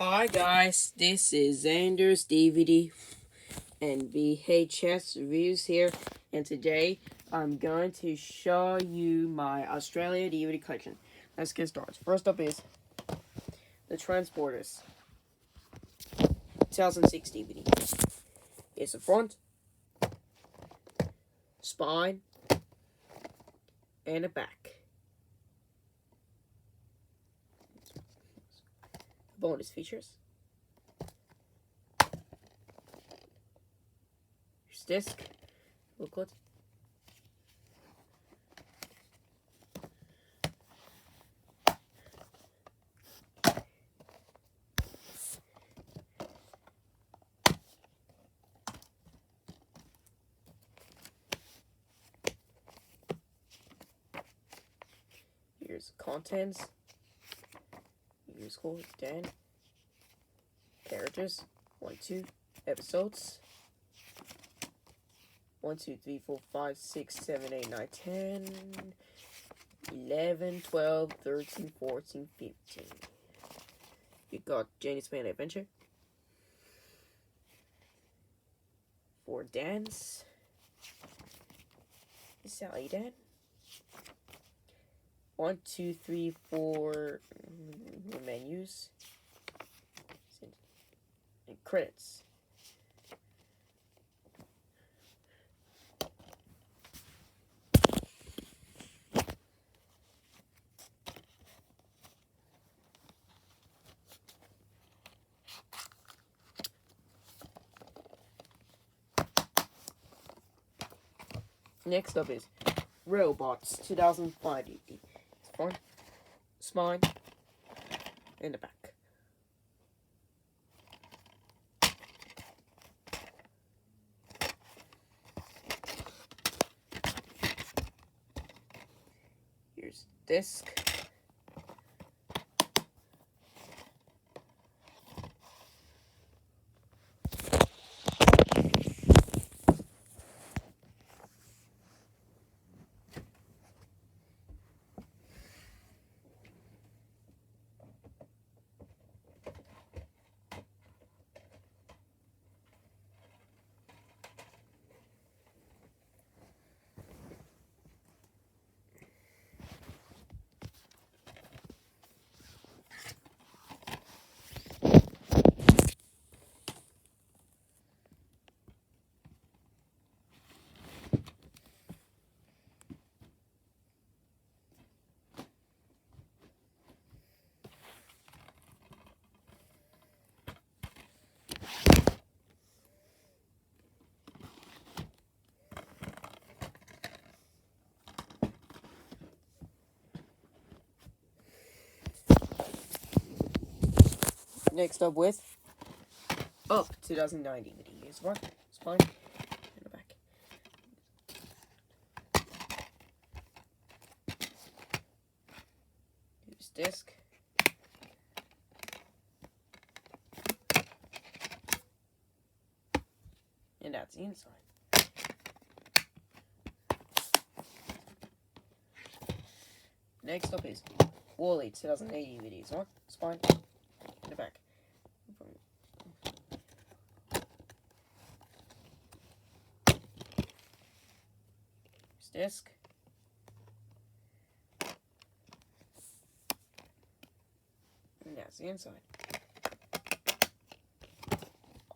Hi guys, this is Xander's DVD and VHS reviews here, and today I'm going to show you my Australia DVD collection. Let's get started. First up is The Transporters 2006 DVD. It's the front, spine, and the back. Bonus features. Here's disc, booklet. Here's contents. Here's Cole, Dan. Characters. 1, 2. Episodes. 1, 2, 3, 4, 5, 6, 7, 8, 9, 10, 11, 12, 13, 14, 15. You got Janie's Fan Adventure. 4 Dans. Sally Dan. 1, 2, 3, 4 menus. And credits. Next up is Robots 2005 DVD. Front, spine, and the back. Here's disc. Next up with Up 2009 DVD. Here's front, spine, and the back. Here's disc. And that's the inside. Next up is Wall-E 2008 DVDs. Front, spine, and the back. Here's disc. And that's the inside.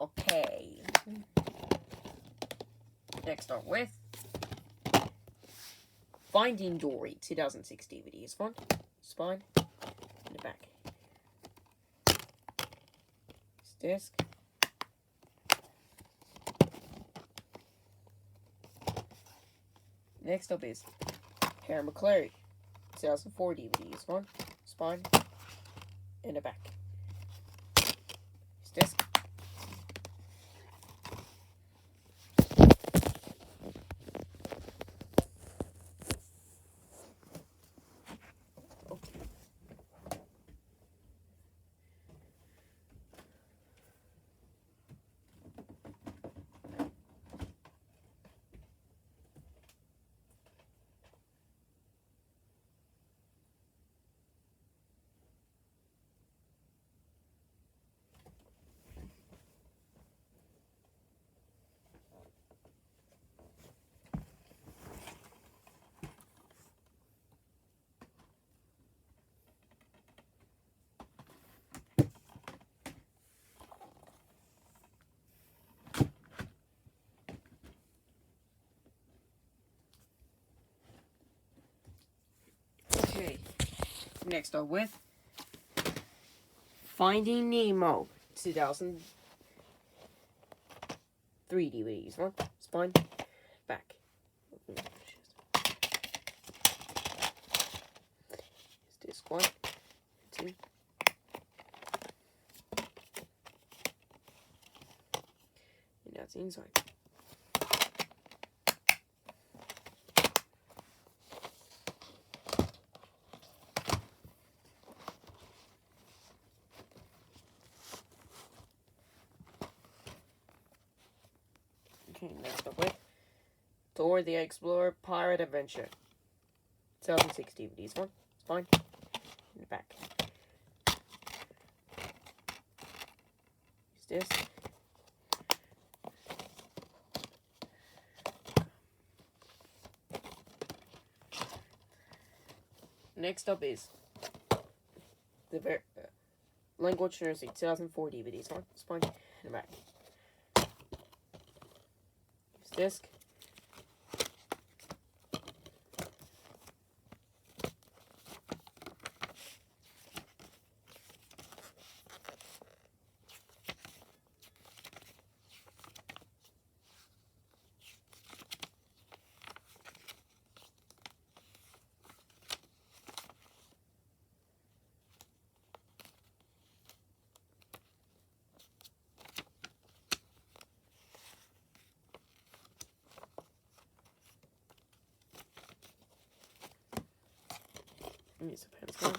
Okay. Next up with Finding Dory 2006 DVD. Is front, spine, and the back. Disc. Next up is Harry McClary 2004 DVD. Is front, spine, and the back. Disc. Next up with Finding Nemo 2003 DVDs. One, spine, back. Here's disc 1, 2. And that's the inside. Okay, next up with Dora the Explorer Pirate Adventure 2006 DVDs. One, spine, in the back. Use this. Next up is the Language Nursery 2004 DVDs. One, spine, in the back. Use disc. Use a pencil.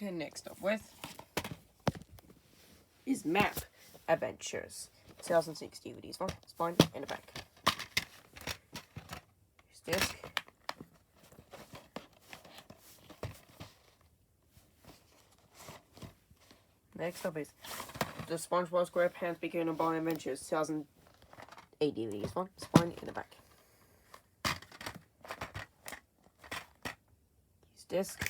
Okay, next up with is Map Adventures. 2006 DVDs, one spine and a back. Here's disc. Next up is the SpongeBob SquarePants Begin a Ball Adventures 2008 DVDs, one spine in the back. Here's disc.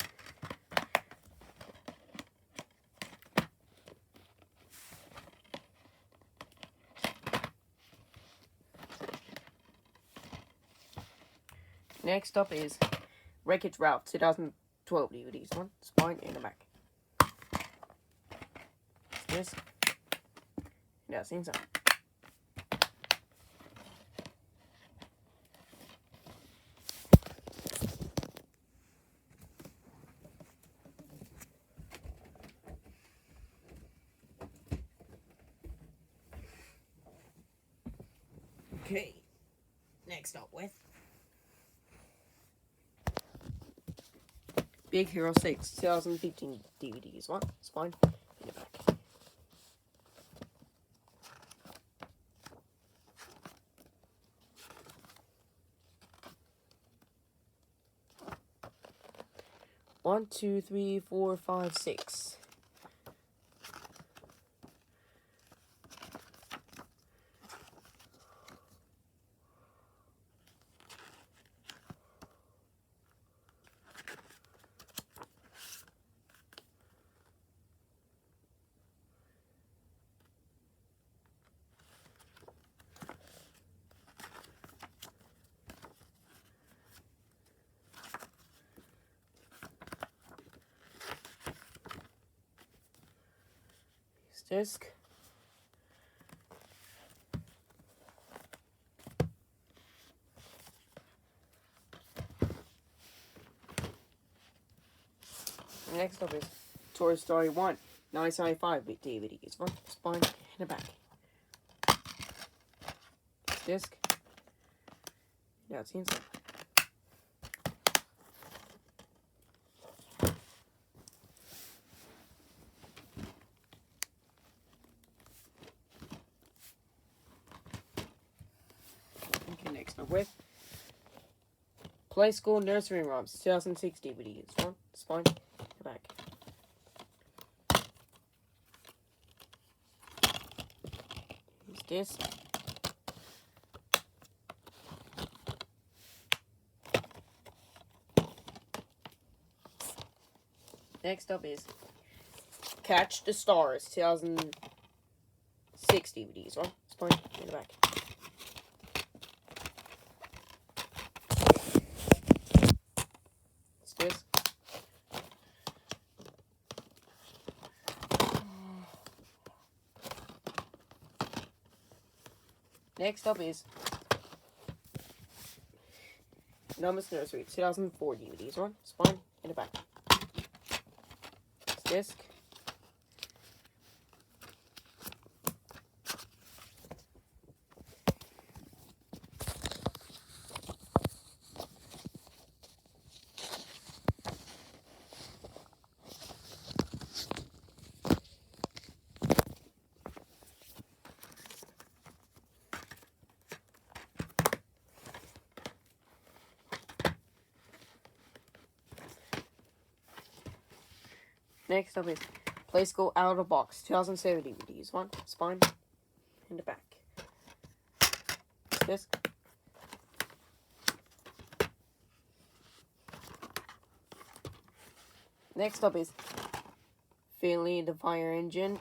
Next up is Wreck-It Ralph 2012 DVDs, one spine in the back. This. Now, seen some. Okay, next up with Big Hero 6 2015 DVDs, one spine in the back. One, two, three, four, five, six. Disc. Next up is Toy Story 1 1995 with DVDs, one spine and a back. Disc. Now it's inside. Okay, next up with Play School Nursery Rhymes 2006 DVDs, one spine and a back. Here's disc. Next up is Catch the Stars 2006 DVDs, one spine in the back. It's disc. Next up is Numbers Nursery 2004 DVDs, one spine in the back. It's disc. Next up is Play School Out of the Box 2007 DVDs, one spine in the back. Disc. Next up is Finley the Fire Engine,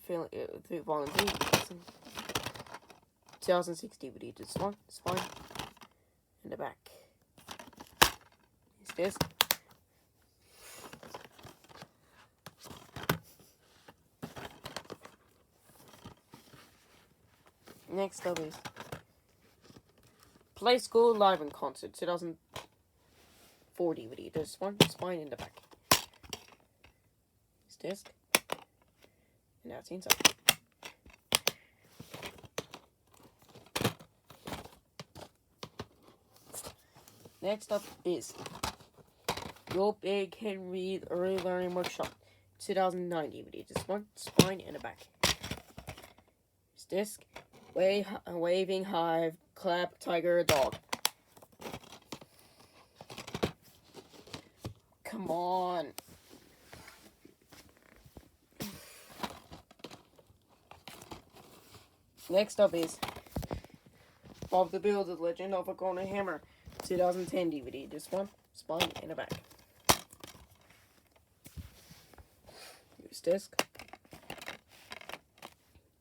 Volume 3, 2006 DVD, just one spine in the back. Is this? Next up is Play School Live in Concert 2004 DVD, there's one spine in the back. Is disc. And now it's inside. Next up is Go Big Can Read Early Learning Workshop 2009 DVD. This one, spine and the back. This disc, Waving Hive, Clap, Tiger, Dog. Come on. Next up is Bob the Builder, Legend of a Golden Hammer 2010 DVD. This one, spine and the back. Here's disc.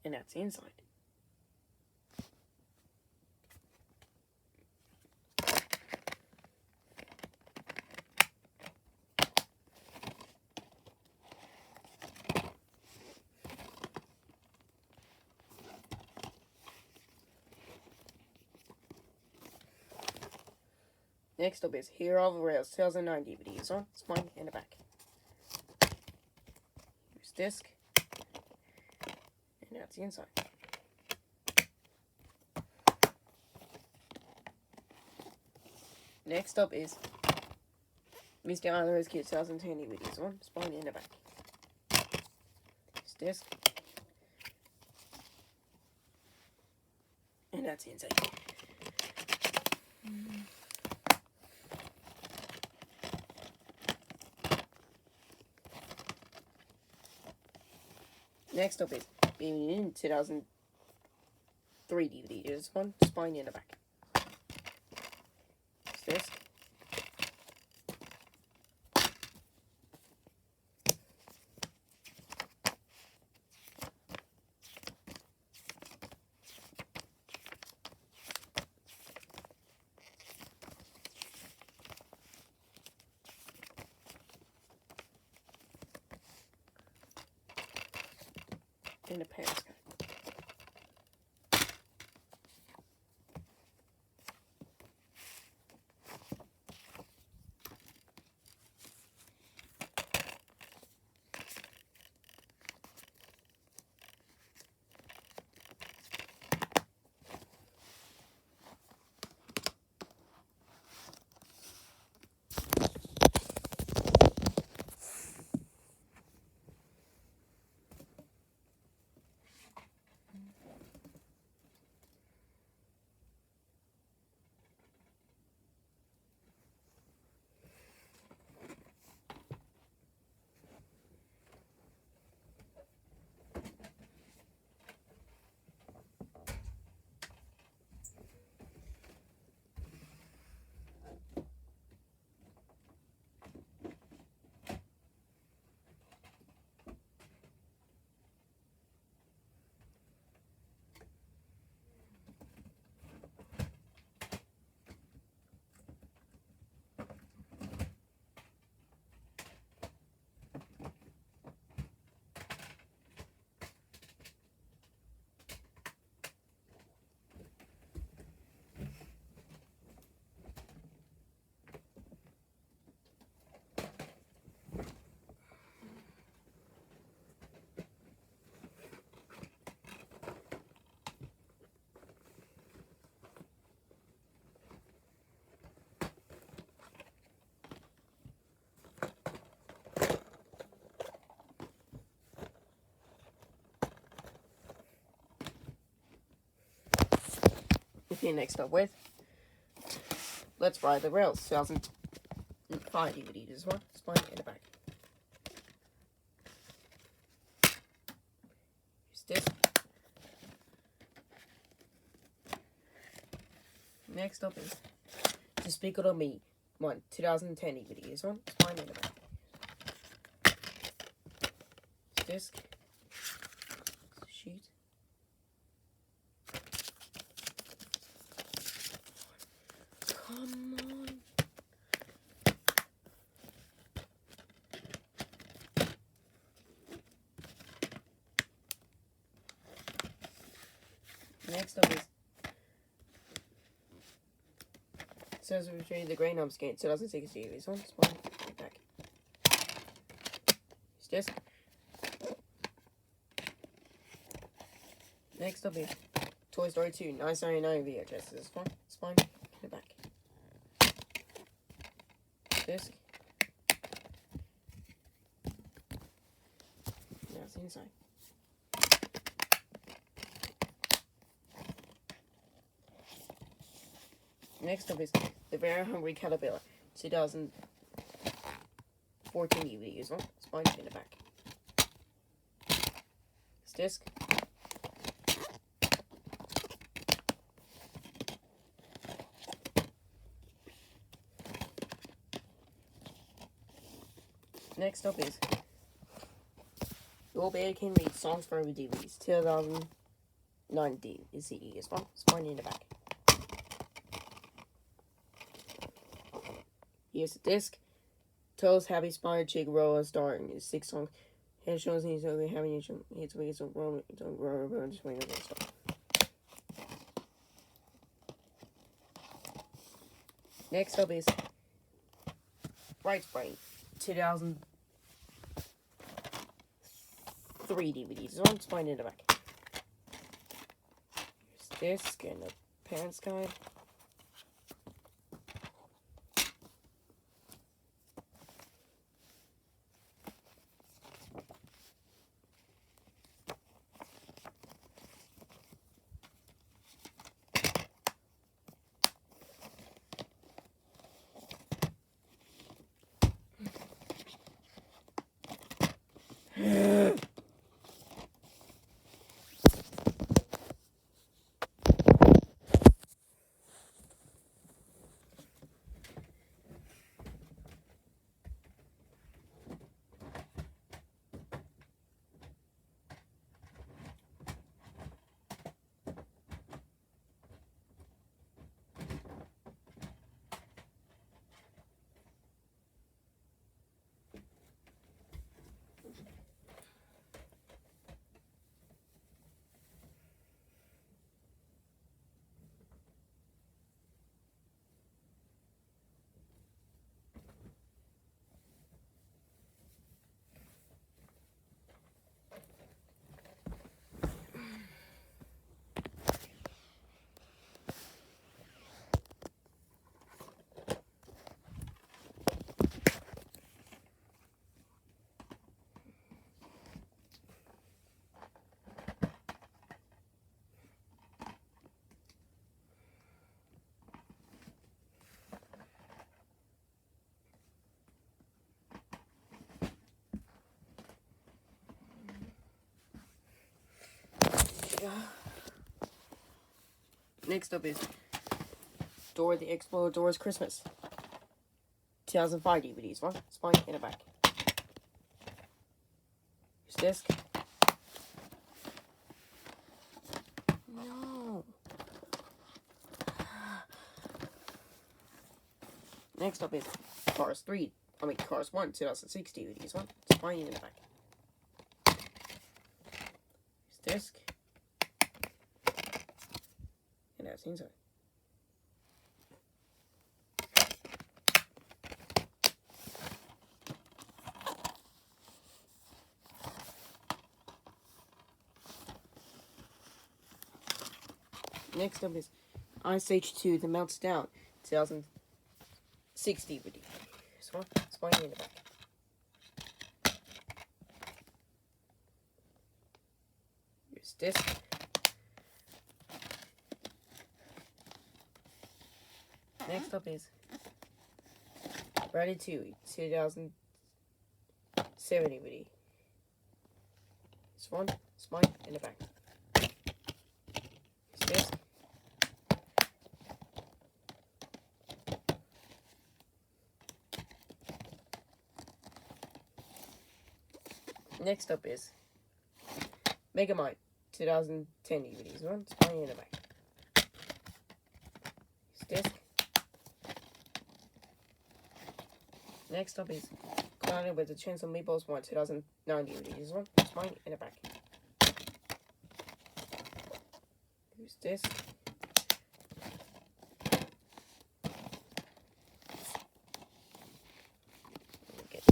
And that's the inside. Next up is Hero of the Rails 2009 DVD. This one, spine and the back. Here's disc. And that's the inside. Next up is Misty Island Rescue 2010 DVD. This one, spine and the back. Here's disc. And that's the inside. Next up is Baby in 2003 DVD. This one, spine in the back. This. In the pants. Okay, next up with Let's Ride the Rails 2005 DVD. This one, spine in the back. Here's this. Next up is Despicable Me 2010 DVD. This one, spine in the back. Disc. Sheet. Come on. Next up is Says Retreat the Grey Numb Skate 2016. This one, spine, right back. Here's disc. Next up is Toy Story 2 1999 VHS. This one, spine, in the back. Disc. that's inside. Next up is The Very Hungry Caterpillar, 2014 DVD. This one, spine in the back. This disc. Next up is The Old Band Can Read Songs Forever DVDs, 2009 CD. This one, spine in the back. Here's the disc. Toes Happy Spider Chick Roll starting is 6 songs. Head shows he's only having hits weeks of grown just waiting on stuff. Next up is Bright Sprite, 2003 DVDs. This one's fine in the back. Here's disc and the parents guide. Next up is Dora the Explorer Dora's Christmas, 2005 DVDs. One spine in the back. Here's disc. No. Next up is Cars 1, 2006 DVDs. One spine in the back. Here's disc. And that's inside. Next up is Ice Age 2 The Melts Down, 2006 DVD. This one, spine in the back. Here's disc. Next up is Ratatouille, 2007 DVD. This one, spine in the back. This. Next up is Megamind, 2010 DVDs. This one, spine in the back. This disc. Next up is Clouded with the Chainsaw Meatballs 1, 2009 DVD. This one, spine in the back. Here's this. Okay.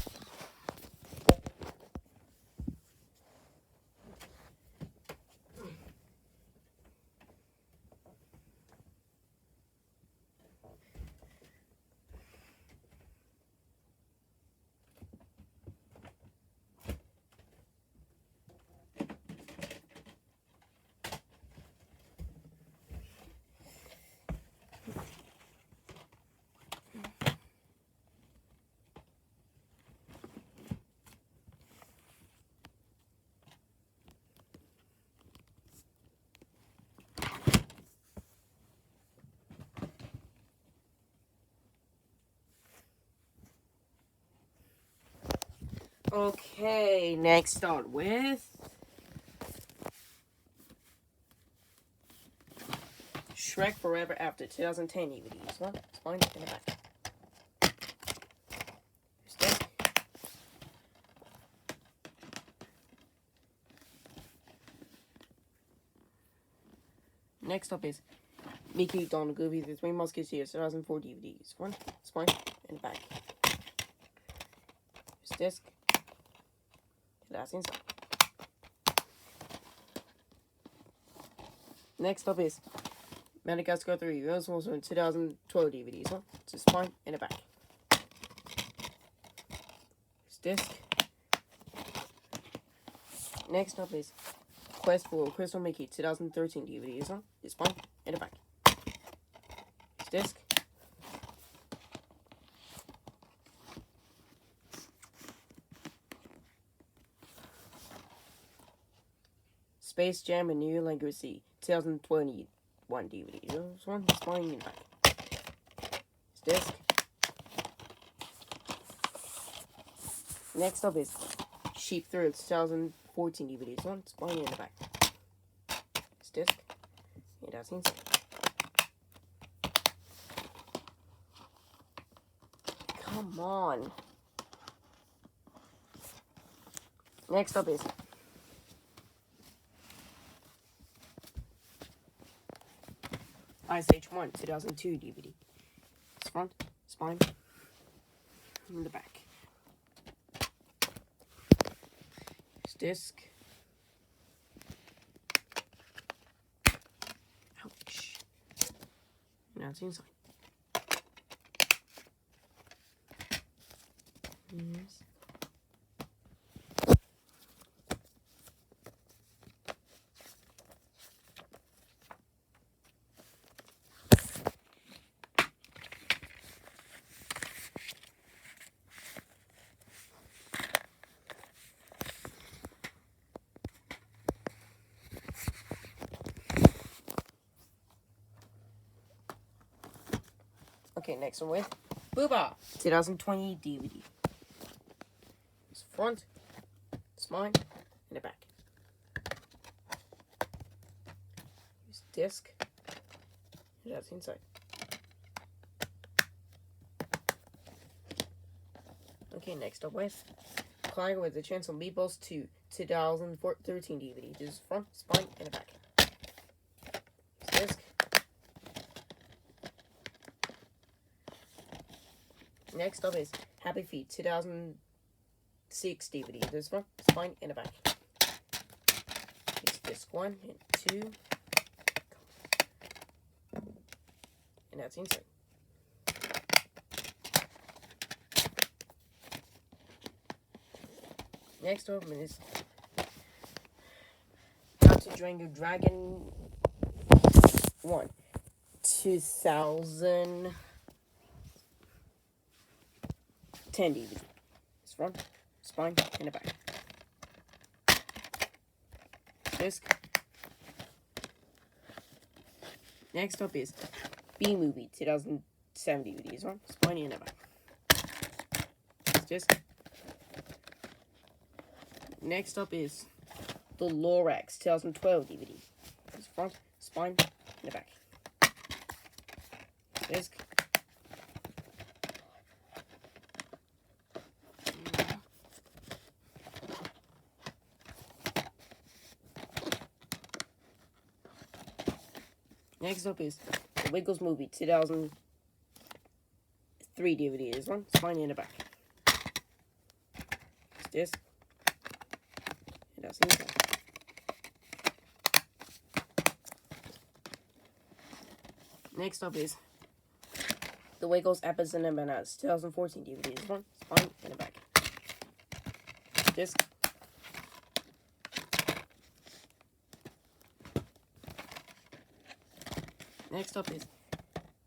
Okay, next start with Shrek Forever After 2010 DVDs. One, spine in the back. Here's this. Next up is Mickey, Donald, Goofy, The Three Musketeers, 2004 DVDs. One, spine in the back. Here's disc. That's inside. Next up is Madagascar 3, those ones from 2012 DVDs. One, it's a spine in the back. Here's disc. Next up is Quest for Crystal Mickey, 2013 DVDs. One, it's spine in the back. Here's disc. Space Jam and New Legacy, 2021 DVD. This one is flying in the back. This disc. Next up is Sheep Thrills, 2014 DVD. This one is flying in the back. This disc. And that's inside. Come on. Next up is Ice Age 1, 2002 DVD. It's front, spine, in the back. This disc. Ouch. Now it's inside. Yes. Okay, next one with Booba, 2020 DVD. It's front, spine, and the back. Here's disc, and that's inside. Okay, next up with Clyde with the Chance on Meatballs 2, 2013 DVD. This is front, spine, and the back. Here's disc. Next up is Happy Feet, 2006 DVD. This one, spine in the back. It's disc 1 and 2. And that's inside. Next up is How to Train Your Dragon 1, 2010 DVD. It's front, spine, and the back. Disc. Next up is B-Movie, 2007 DVD. It's front, spine, and the back. Disc. Next up is the Lorax, 2012 DVD. It's front, spine, and the back. Disc. Next up is The Wiggles Movie, 2003 DVD. This one, spine in the back. It's disc. And that's inside. Next up is The Wiggles Apples and Bananas, 2014 DVD. This one, spine in the back. Disc. Next up is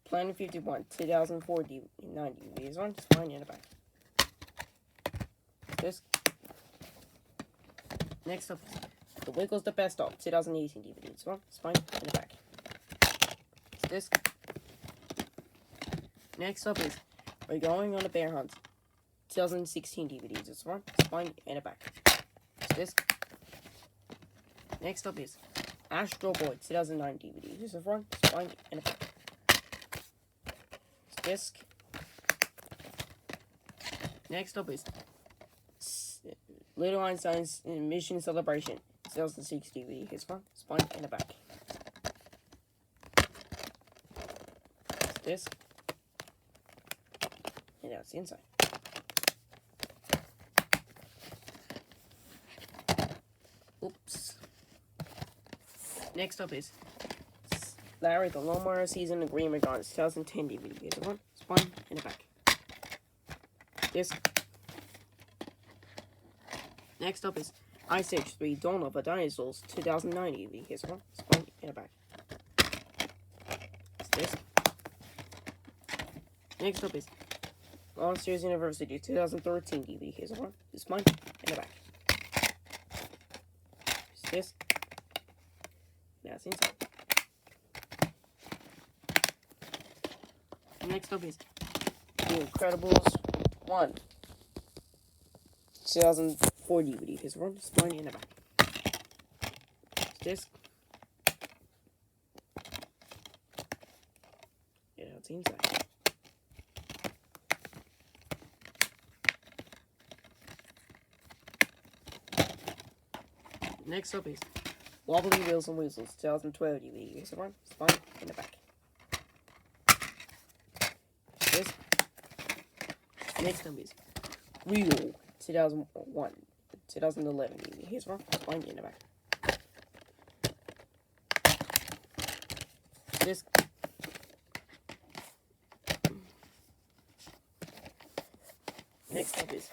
Planet 51, 2004 DVD. This one, spine in the back. Disc. Next up is The Wiggles The Best Of, 2018 DVD. This one, spine in the back. Disc. Next up is We're Going on a Bear Hunt, 2016 DVD. This one, spine and a back. This disc. Next up is Astro Boy 2009 DVD. This is front, spine, and a back. This disc. Next up is Little Einstein's Mission Celebration 2006 DVD. His front, spine, and a back. This disc. And that's the inside. Oops. Next up is Larry the Lawnmower Season Agreement Gone 2010 DVD. Here's the one, spine, and a back. Disc. Next up is Ice Age 3 Dawn of the Dinosaurs 2009 DVD. Here's one, spine, and a back. Disc. Next up is Monsters University 2013 DVD. Here's one, spine, and a back. Disc. That's inside. Next up is The Incredibles 1 2004 DVD. Here's one, spine, and a back. Disc. Yeah, it's inside. Next up is Wobbly Wheels and Weasels 2012 DVD. Here's one, spine, and a back. Disc. Next up is Real 2011 DVD. Here's one, spine, and a back. Disc. Next up is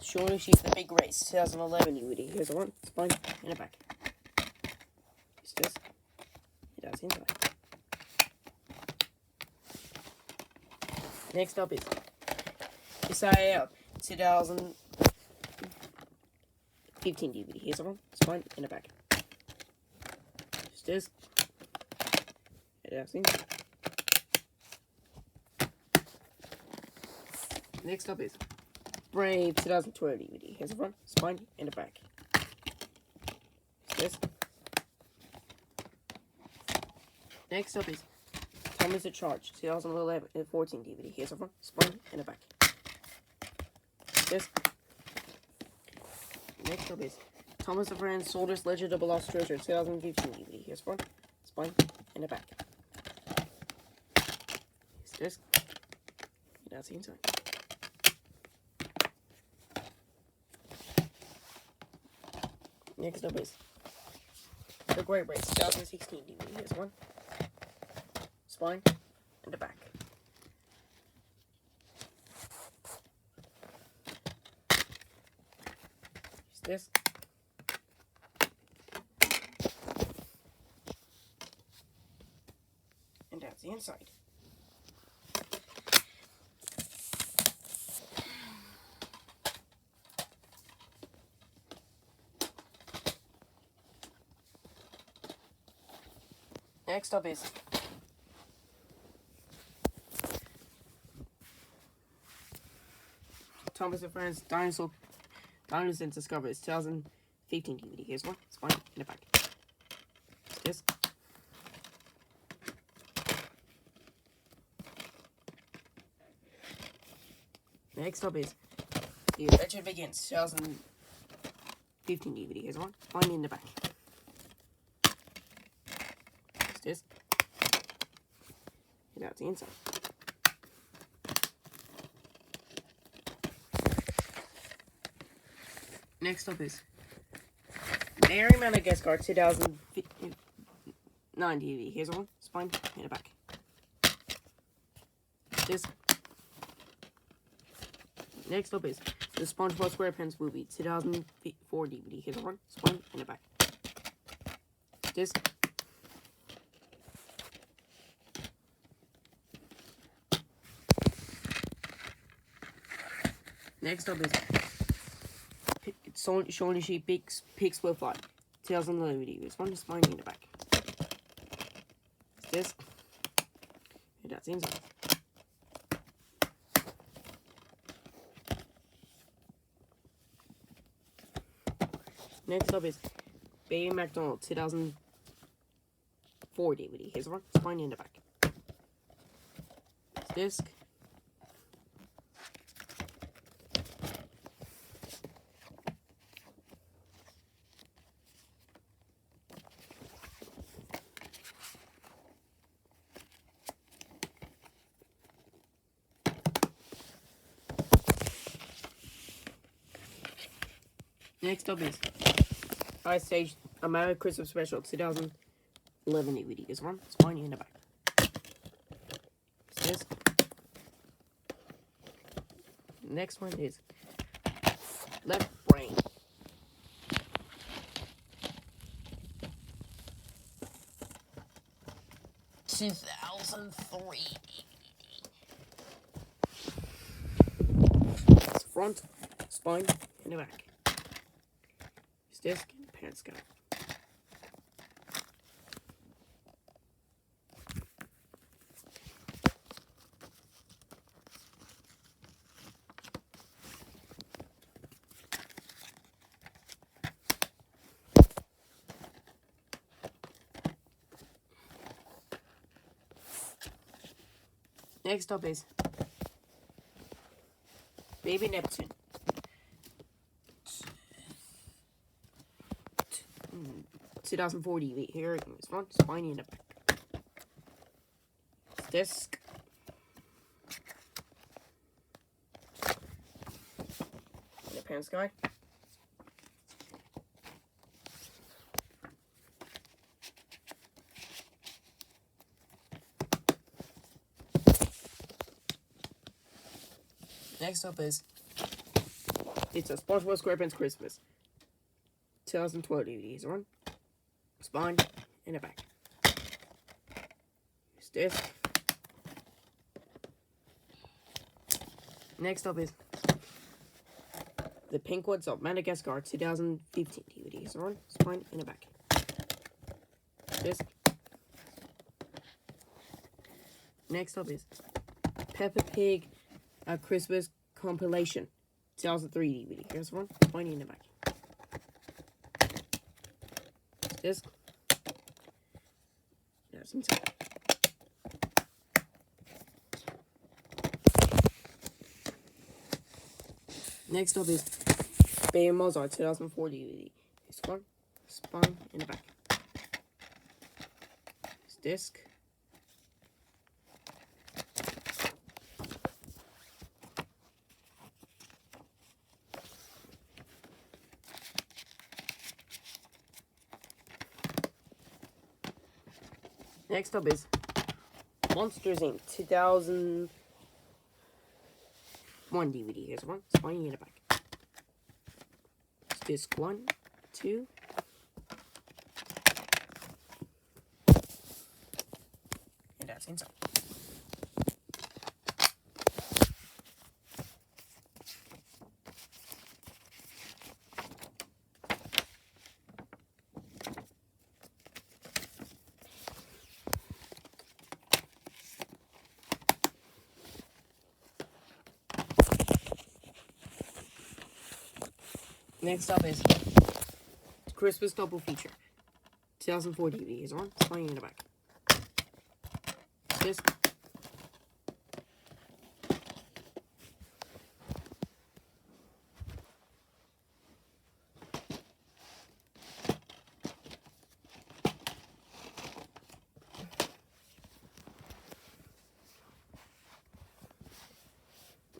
Shorty She's the Big Race 2011 DVD. Here's one, spine, and a back. Disc. That's inside. Next up is SIL 2015 DVD. Here's one, spine, and a back. Disc. That's inside. Next up is Brave 2012 DVD. Here's a front, spine, and a back. Disc. Next up is Thomas the Charge 2011 and 14 DVD. Here's a front, spine, and a back. Disc. Next up is Thomas the Friend Soldiers Legend of the Lost Treasure 2015 DVD. Here's front, spine, and a back. Disc. That's the inside. Next up is The Great Race 2016 DVD. Here's one, spine, and the back. Here's this. And that's the inside. Next up is Thomas and Friends Dinosaurs and Discoveries 2015 DVD. Here's one, spine, and a back. Disc. Next up is The Adventure Begins 2015 DVD. Here's one, spine, in the back. Disc. And that's the inside. Next up is Mary Madagascar 2009 DVD. Here's one, spine, and a back. Disc. Next up is the SpongeBob SquarePants movie 2004 DVD. Here's one, spine, and a back. Disc. Next up is Shaun Sheep Pigs Will Fly 2011 DVD. It's one, spine, in the back. Disc. And that's the inside. Next up is Baby McDonald 2004 DVD. Here's one. Spine in the back. Disc. Next up is Ice Stage American Christmas Special 2011 DVD. Here's one. Spine in the back. Disc. Next one is Left Brain. (2003) It's front, spine, and the back. It's disc and pants guy. Next up is Baby Neptune. 2004 DVD. Here it is. Front, spiny in the back. Disc. And the pants guy. Next up is it's a SpongeBob SquarePants Christmas 2012 DVDs. One spine in the back. Here's this. Next up is the Pink Woods of Madagascar 2015 DVDs. One spine in the back. This. Next up is Peppa Pig A Christmas Compilation 2003 DVD. Here's one. Spiny in the back. This. There's inside. Next up is Baby Mozart 2004 DVD. Here's one. Spine in the back. This disc. Next up is Monsters Inc. 2001 DVD. Here's one. Spiny in the back. It's disc 1, 2. And that's inside. Next up is Christmas Double Feature 2004 DVD. Here's one. Spiny in the back. This.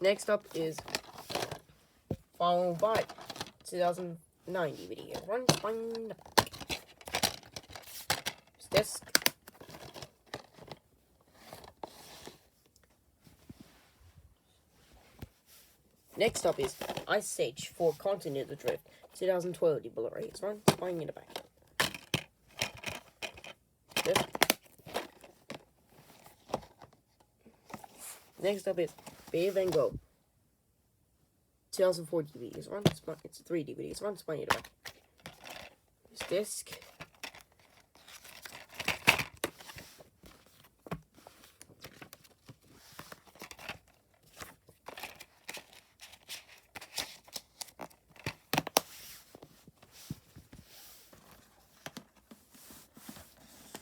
Next up is Following By 2009 DVD. Here's one. Spine in the back. Disc. Next up is Ice Age for Continental Drift 2012 Blu-ray. Here's one. Spine in the back. Disc. Next up is Baby Van Gogh 2004 DVDs. One spine. It's 3 DVDs. One spine in the back. This disc.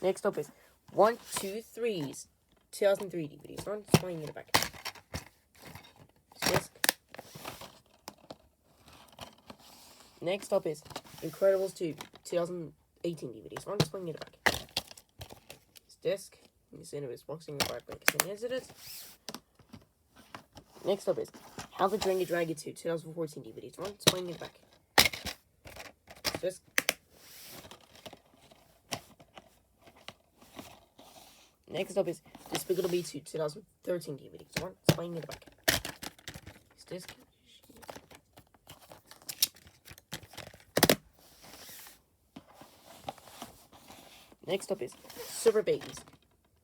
Next up is 1, 2, 3's 2003 DVDs. One swinging in the back. Disc. Next up is Incredibles 2 2018 DVDs. One swinging in the back. Disc. You can see it is boxing the back like it. Next up is How to Train Your Dragon 2 2014 DVDs. One swinging in the back. Disc. Next up is Despicable Me 2 2013 DVDs. One swinging in the back. Disc. Next up is Super Babies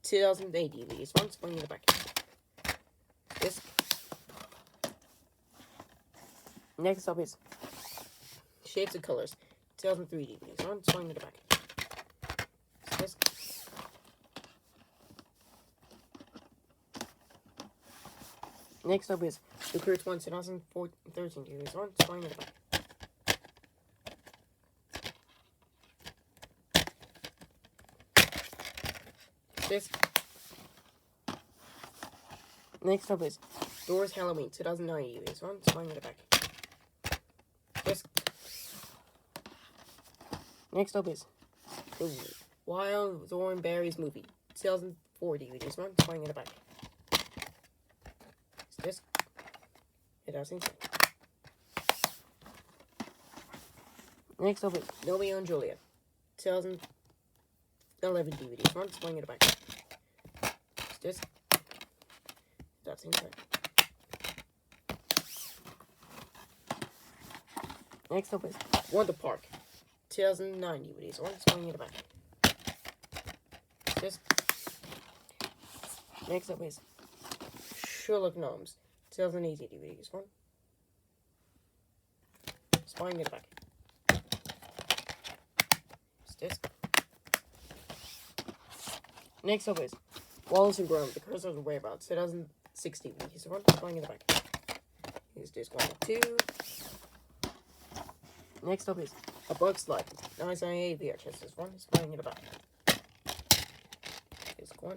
2008 DVDs. One swinging in the back. Disc. Next up is Shapes of Colors 2003 DVDs. One swinging in the back. Disc. Next up is The Croods 1 2013 DVDs. One swinging in the back. Disc. Next up is Doors Halloween 2009 DVDs. One swinging in the back. Disc. Next up is The Wild Thornberrys Movie 2004 DVDs. One swinging in the back. Disc. It doesn't. Next up is Romeo and Juliet 2011 DVDs. One swinging in the back. Disc. That's inside. Next up is Wonder Park 2009 DVDs. One swinging in the back. Disc. Next up is Sherlock Gnomes 2018 DVDs. One swinging in the back. Disc. Next up is Wallace and Gromit: The Curse of the Whereabouts 2016 DVDs. One swinging in the back. Here's disc 1 and 2. Next up is A Bug's Life 1998 VHS. This one swinging in the back. Disc 1,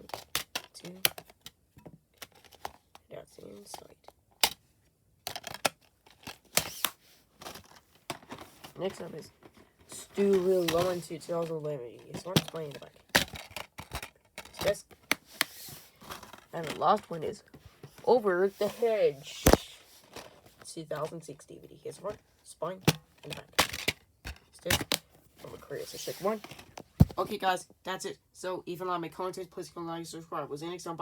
2. That's inside. Next up is Stu Will Lowen 2 2011 DVDs. One swinging in the back. Disc. And the last one is Over the Hedge 2006 DVD. Here's one spine in the back. Stick from a Korea. So check one. Okay, guys, that's it. So if you like my content, please click like, subscribe. Was the next time. Bye.